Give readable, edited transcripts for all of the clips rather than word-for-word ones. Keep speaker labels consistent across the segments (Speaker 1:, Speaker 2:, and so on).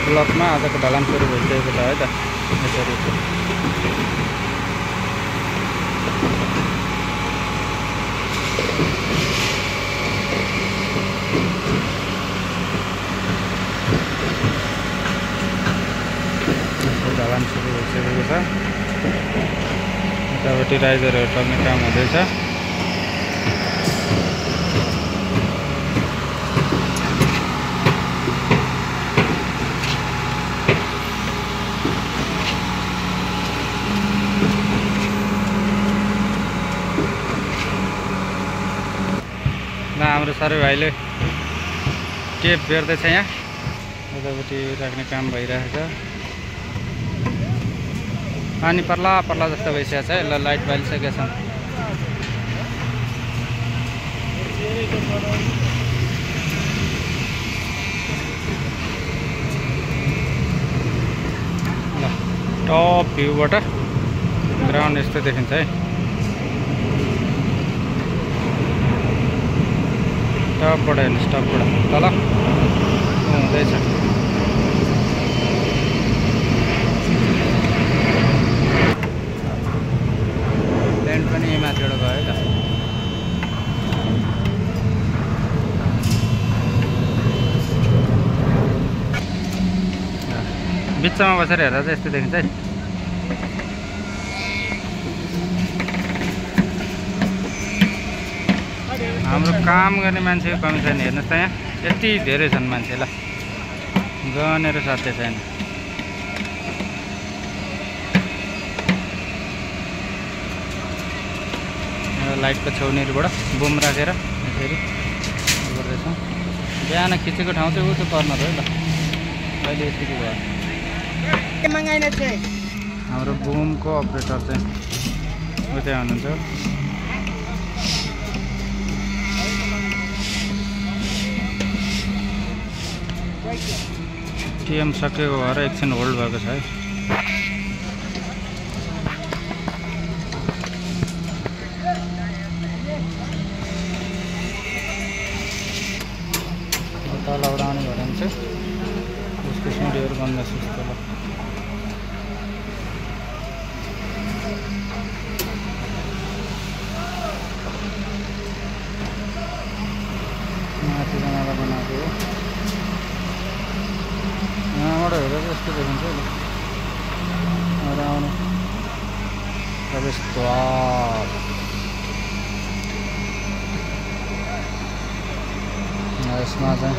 Speaker 1: ब्लकमा आजको ढलान सुरु भइसकेको छ है त। यसरी ढलान सुरु भइसकेको छ। यतापट्टि राइजरहरू टक्ने काम हुँदैछ। हाम्रो सारे भाइले टेप बेर्दैछ। यहाँ यतापट्टि राख्ने काम भइरहेको छ। पानी पर्ला पर्ला जस्तो भइसकेको छ। ल लाइट बालिसकेको छ। ल टप भ्यूबाट ग्राउन्ड यस्तो देखिन्छ है। टपबाट हेर्नुहोस्, टपबाट तल हुँदैछ। ल्यान्ड पनि यही माथिबाट गयो त। बिचमा बसेर हेर्दा चाहिँ यस्तो देखिन्छ है। हाम्रो काम गर्ने मान्छेको कमी छैन। हेर्नुहोस् त यहाँ यति धेरै छन् मान्छे। ल गनेर साध्य छैन। लाइटको छेउनेहरूबाट बुम राखेर यसरी गर्दैछौँ। बिहान खिचेको ठाउँ चाहिँ उतो कर्नर हो ल। अहिले यतिकै भयो। हाम्रो बुमको अपरेटर चाहिँ उतै हुनुहुन्छ। टिएम सकेको भएर एकछिन होल्ड भएको छ है। तल उडाउने भयो भने चाहिँ उसको सिँढीहरू बन्द छ। तल माथि बनाएर बनाएको हो। यहाँबाट हेर्दा चाहिँ यस्तो देखिन्छ नि। आउने प्रवेशद्वार यसमा चाहिँ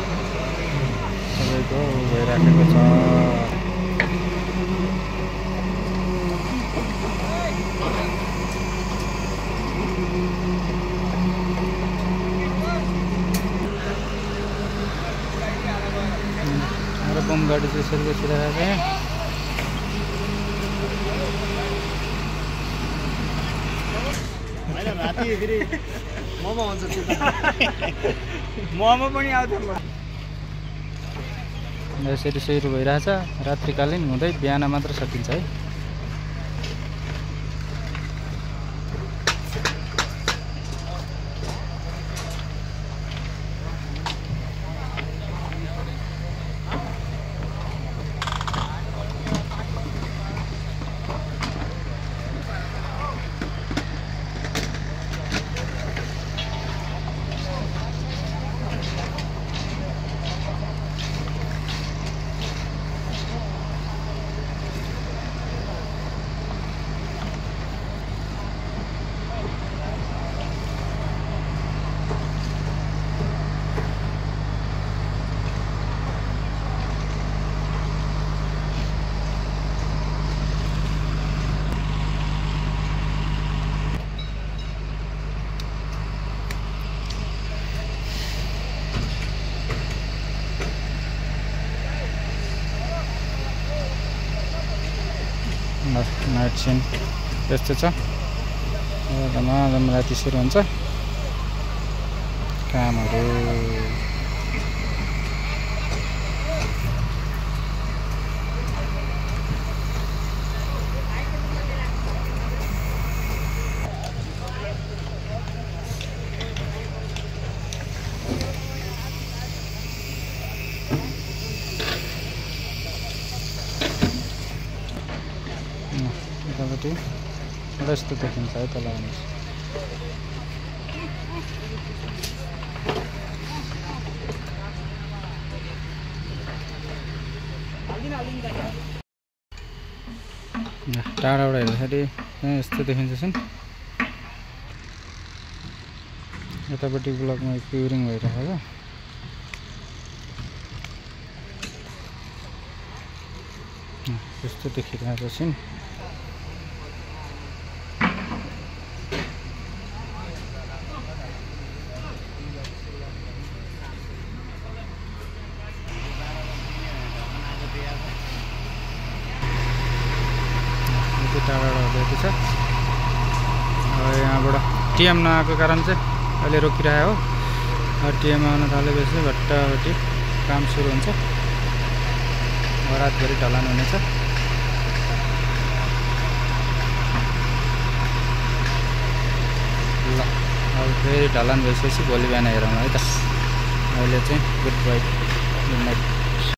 Speaker 1: सबैको भइराखेको छ। हाम्रो बम गाडी चाहिँ यसरी बसिरहेको छ। मोमो हुन्छ मोमो पनि आउँछ। यसरी सुरु भइरहेछ। रात्रिकालीन हुँदै बिहान मात्र सकिन्छ है। नाइट सिन यस्तो छ। धमाधम राति सुरु हुन्छ कामहरू। यतापट्टि एउटा यस्तो देखिन्छ है तल आउनुहोस्। टाढाबाट हेर्दाखेरि यस्तो देखिन्छ छन्। यतापट्टि ब्लकमा क्युरिङ भइरहेको छ। यस्तो देखिरहेको छन्। टाढाबाट हेर्दैछ। यहाँबाट टिएम नआएको कारण चाहिँ अहिले रोकिरहेको हो। टिएम आउन थालेपछि भट्टाभट्टी काम सुरु हुन्छ। रातभरि ढलान हुनेछ। ल अब फेरि ढलान भइसकेपछि भोलि बिहान हेरौँ है त। अहिले चाहिँ गुड बाई, गुड नाइट।